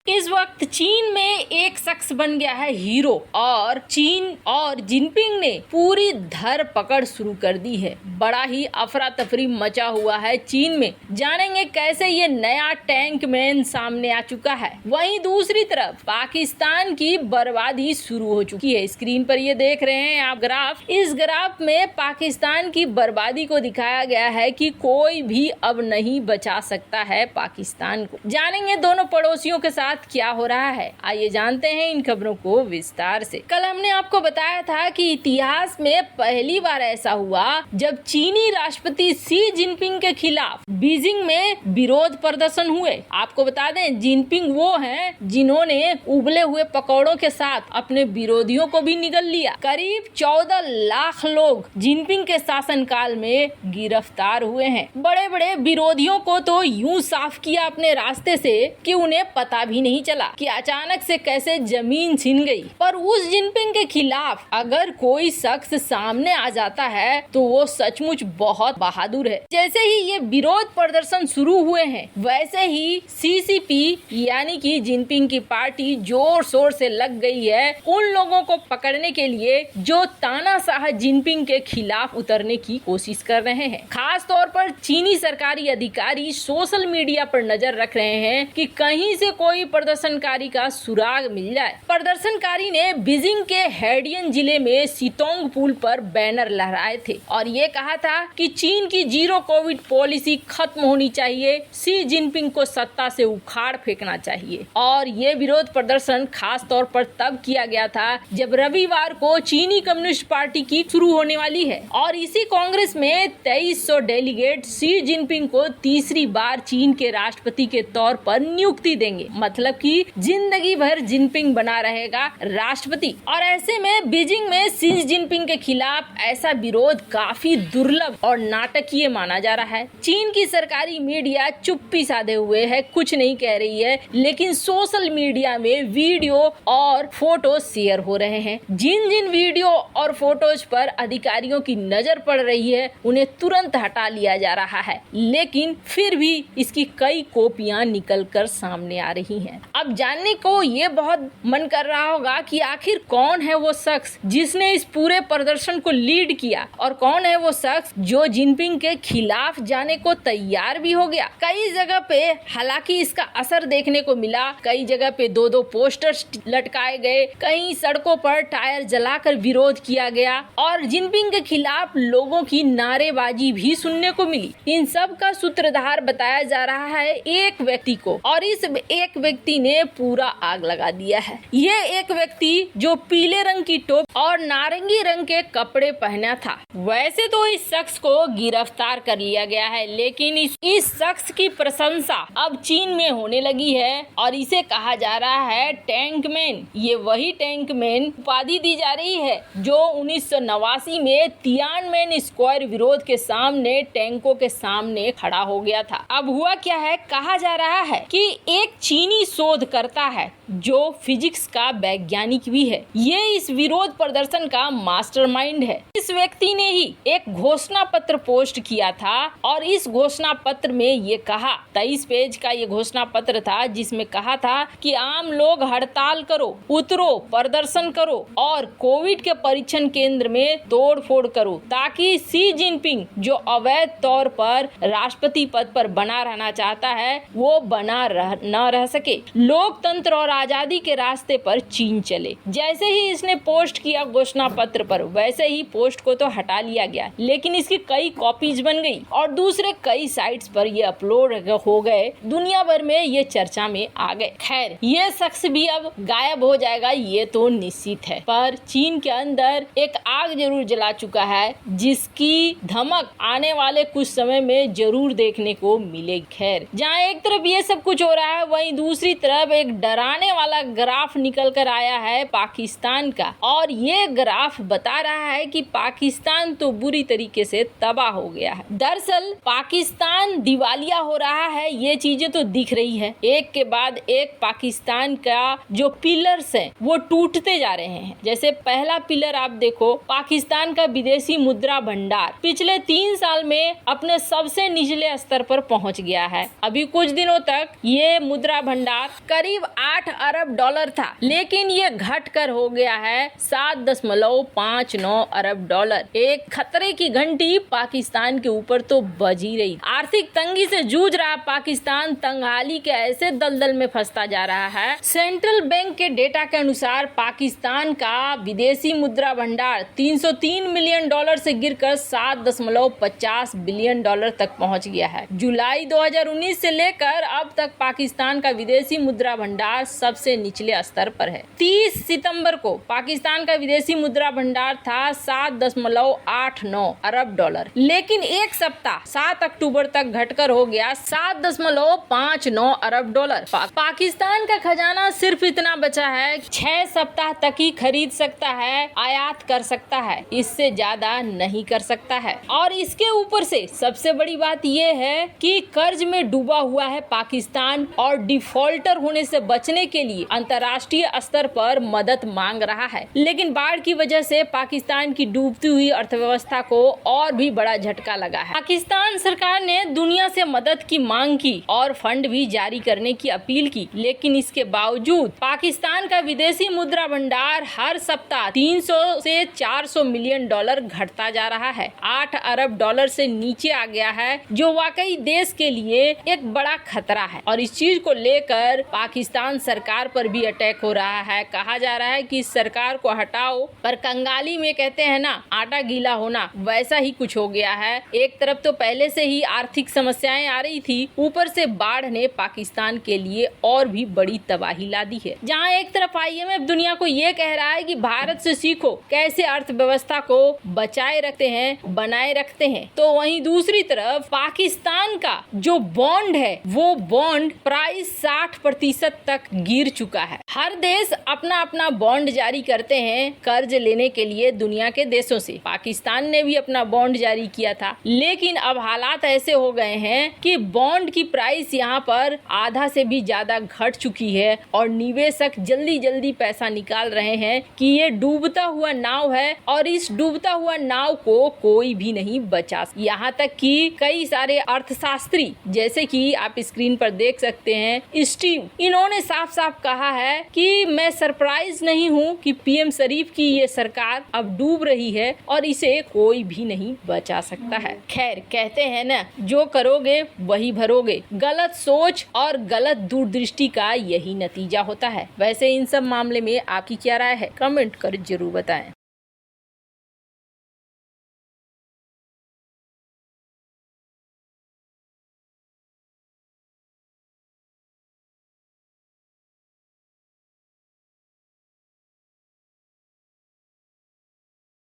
इस वक्त चीन में एक शख्स बन गया है हीरो और चीन और जिनपिंग ने पूरी धर पकड़ शुरू कर दी है। बड़ा ही अफरा तफरी मचा हुआ है चीन में। जानेंगे कैसे ये नया टैंक मैन सामने आ चुका है। वहीं दूसरी तरफ पाकिस्तान की बर्बादी शुरू हो चुकी है। स्क्रीन पर ये देख रहे हैं आप ग्राफ। इस ग्राफ में पाकिस्तान की बर्बादी को दिखाया गया है कि कोई भी अब नहीं बचा सकता है पाकिस्तान को। जानेंगे दोनों पड़ोसियों के साथ क्या हो रहा है। आइए जानते हैं इन खबरों को विस्तार से। कल हमने आपको बताया था कि इतिहास में पहली बार ऐसा हुआ जब चीनी राष्ट्रपति शी जिनपिंग के खिलाफ बीजिंग में विरोध प्रदर्शन हुए। आपको बता दें जिनपिंग वो हैं जिन्होंने उबले हुए पकौड़ों के साथ अपने विरोधियों को भी निगल लिया। करीब 14 लाख लोग जिनपिंग के शासनकाल में गिरफ्तार हुए हैं। बड़े बड़े विरोधियों को तो यूं साफ किया अपने रास्ते से कि उन्हें पता भी नहीं चला कि अचानक से कैसे जमीन छिन गई। पर उस जिनपिंग के खिलाफ अगर कोई शख्स सामने आ जाता है तो वो सचमुच बहुत बहादुर है। जैसे ही ये विरोध प्रदर्शन शुरू हुए हैं वैसे ही सीसीपी यानी कि जिनपिंग की पार्टी जोर शोर से लग गई है उन लोगों को पकड़ने के लिए जो तानाशाह जिनपिंग के खिलाफ उतरने की कोशिश कर रहे हैं। खास तौर पर चीनी सरकारी अधिकारी सोशल मीडिया पर नजर रख रहे हैं कि कहीं से कोई प्रदर्शनकारी का सुराग मिल जाए। प्रदर्शनकारी ने बीजिंग के हेडियन जिले में सितोंग पुल पर बैनर लहराए थे और ये कहा था कि चीन की जीरो कोविड पॉलिसी खत्म होनी चाहिए, शी जिनपिंग को सत्ता से उखाड़ फेंकना चाहिए। और ये विरोध प्रदर्शन खास तौर पर तब किया गया था जब रविवार को चीनी कम्युनिस्ट पार्टी की शुरू होने वाली है और इसी कांग्रेस में 2300 डेलीगेट शी जिनपिंग को तीसरी बार चीन के राष्ट्रपति के तौर पर नियुक्ति देंगे। मतलब कि जिंदगी भर जिनपिंग बना रहेगा राष्ट्रपति। और ऐसे में बीजिंग में शी जिनपिंग के खिलाफ ऐसा विरोध काफी दुर्लभ और नाटकीय माना जा रहा है। चीन की सरकारी मीडिया चुप्पी साधे हुए है, कुछ नहीं कह रही है, लेकिन सोशल मीडिया में वीडियो और फोटो शेयर हो रहे हैं। जिन जिन वीडियो और फोटोज पर अधिकारियों की नजर पड़ रही है उन्हें तुरंत हटा लिया जा रहा है, लेकिन फिर भी इसकी कई कॉपियां निकल कर सामने आ रही हैं। अब जानने को ये बहुत मन कर रहा होगा कि आखिर कौन है वो शख्स जिसने इस पूरे प्रदर्शन को लीड किया और कौन है वो शख्स जो जिनपिंग के खिलाफ जाने को तैयार भी हो गया। कई जगह पे हालांकि इसका असर देखने को मिला। कई जगह पे दो पोस्टर्स लटकाए गए, कहीं सड़कों पर टायर जलाकर विरोध किया गया और जिनपिंग के खिलाफ लोगों की नारेबाजी भी सुनने को मिली। इन सब का सूत्रधार बताया जा रहा है एक व्यक्ति को और इस एक व्यक्ति ने पूरा आग लगा दिया है। ये एक व्यक्ति जो पीले रंग की टोपी और नारंगी रंग के कपड़े पहना था। वैसे तो इस शख्स को गिरफ्तार कर लिया गया है, लेकिन इस शख्स की प्रशंसा अब चीन में होने लगी है और इसे कहा जा रहा है टैंक मैन। ये वही टैंक मैन उपाधि दी जा रही है जो 1989 में तियानमेन स्क्वायर विरोध के सामने टैंकों के सामने खड़ा हो गया था। अब हुआ क्या है, कहा जा रहा है कि एक चीनी शोधकर्ता है जो फिजिक्स का वैज्ञानिक भी है। ये इस विरोध प्रदर्शन का मास्टरमाइंड है। इस व्यक्ति ने ही एक घोषणा पत्र पोस्ट किया था और इस घोषणा पत्र में ये कहा, 23 पेज का ये घोषणा पत्र था जिसमें कहा था कि आम लोग हड़ताल करो, उतरो, प्रदर्शन करो और कोविड के परीक्षण केंद्र में तोड़ फोड़ करो ताकि शी जिनपिंग जो अवैध तौर पर राष्ट्रपति पद पर बना रहना चाहता है वो बना न रह सके। लोकतंत्र और आजादी के रास्ते पर चीन चले। जैसे ही इसने पोस्ट किया घोषणा पत्र पर वैसे ही पोस्ट को तो हटा लिया गया, लेकिन इसकी कई कॉपीज बन गई और दूसरे कई साइट्स पर ये अपलोड हो गए। दुनिया भर में ये चर्चा में आ गए। खैर ये शख्स भी अब गायब हो जाएगा ये तो निश्चित है, पर चीन के अंदर एक आग जरूर जला चुका है जिसकी धमक आने वाले कुछ समय में जरूर देखने को मिलेगी। खैर जहाँ एक तरफ ये सब कुछ हो रहा है वहीं दूसरी तरफ एक डराने वाला ग्राफ निकल कर आया है पाकिस्तान का और ये ग्राफ बता रहा है कि पाकिस्तान तो बुरी तरीके से तबाह हो गया है। दरअसल पाकिस्तान दिवालिया हो रहा है, ये चीजें तो दिख रही है। एक के बाद एक पाकिस्तान का जो पिलर्स हैं वो टूटते जा रहे हैं। जैसे पहला पिलर आप देखो, पाकिस्तान का विदेशी मुद्रा भंडार पिछले 3 साल में अपने सबसे निचले स्तर पर पहुंच गया है। अभी कुछ दिनों तक ये मुद्रा भंडार अनुसार करीब 8 अरब डॉलर था, लेकिन ये घटकर हो गया है 7.59 अरब डॉलर। एक खतरे की घंटी पाकिस्तान के ऊपर तो बज ही रही। आर्थिक तंगी से जूझ रहा पाकिस्तान तंगहाली के ऐसे दलदल में फंसता जा रहा है। सेंट्रल बैंक के डेटा के अनुसार पाकिस्तान का विदेशी मुद्रा भंडार 303 मिलियन डॉलर से गिरकर 7.50 बिलियन डॉलर तक पहुंच गया है। जुलाई 2019 से लेकर अब तक पाकिस्तान का विदेशी मुद्रा भंडार सबसे निचले स्तर पर है। 30 सितंबर को पाकिस्तान का विदेशी मुद्रा भंडार था 7.89 अरब डॉलर, लेकिन एक सप्ताह 7 अक्टूबर तक घटकर हो गया 7.59 अरब डॉलर। पाकिस्तान का खजाना सिर्फ इतना बचा है 6 सप्ताह तक ही खरीद सकता है, आयात कर सकता है, इससे ज्यादा नहीं कर सकता है। और इसके ऊपर से सबसे बड़ी बात यह है कि कर्ज में डूबा हुआ है पाकिस्तान और डिफॉल्टर होने से बचने के लिए अंतर्राष्ट्रीय स्तर पर मदद मांग रहा है। लेकिन बाढ़ की वजह से पाकिस्तान की डूबती हुई अर्थव्यवस्था को और भी बड़ा झटका लगा है। पाकिस्तान सरकार ने दुनिया से मदद की मांग की और फंड भी जारी करने की अपील की, लेकिन इसके बावजूद पाकिस्तान का विदेशी मुद्रा भंडार हर सप्ताह 300 से 400 मिलियन डॉलर घटता जा रहा है। 8 अरब डॉलर से नीचे आ गया है, जो वाकई देश के लिए एक बड़ा खतरा है। और इस चीज को लेकर पाकिस्तान सरकार पर भी अटैक हो रहा है। कहा जा रहा है कि इस सरकार को हटाओ, पर कंगाली में कहते हैं ना, आटा गीला होना, वैसा ही कुछ हो गया है। एक तरफ तो पहले से ही आर्थिक समस्याएं आ रही थी, ऊपर से बाढ़ ने पाकिस्तान के लिए और भी बड़ी तबाही ला दी है। जहां एक तरफ IMF दुनिया को ये कह रहा है कि भारत से सीखो कैसे अर्थव्यवस्था को बचाए रखते हैं, बनाए रखते हैं, तो वहीं दूसरी तरफ पाकिस्तान का जो बॉन्ड है वो बॉन्ड प्राइस 60% तक गिर चुका है। हर देश अपना अपना बॉन्ड जारी करते हैं कर्ज लेने के लिए दुनिया के देशों से। पाकिस्तान ने भी अपना बॉन्ड जारी किया था, लेकिन अब हालात ऐसे हो गए हैं कि बॉन्ड की प्राइस यहाँ पर आधा से भी ज्यादा घट चुकी है और निवेशक जल्दी जल्दी पैसा निकाल रहे हैं कि ये डूबता हुआ नाव है और इस डूबता हुआ नाव को कोई भी नहीं बचा। यहाँ तक कि कई सारे अर्थशास्त्री, जैसे कि आप स्क्रीन पर देख सकते हैं स्टीव, इन्होंने साफ साफ कहा है कि मैं सरप्राइज नहीं हूँ कि PM शरीफ की ये सरकार अब डूब रही है और इसे कोई भी नहीं बचा सकता है। खैर, कहते हैं ना, जो करोगे वही भरोगे। गलत सोच और गलत दूरदृष्टि का यही नतीजा होता है। वैसे इन सब मामले में आपकी क्या राय है, कमेंट कर जरूर बताएं।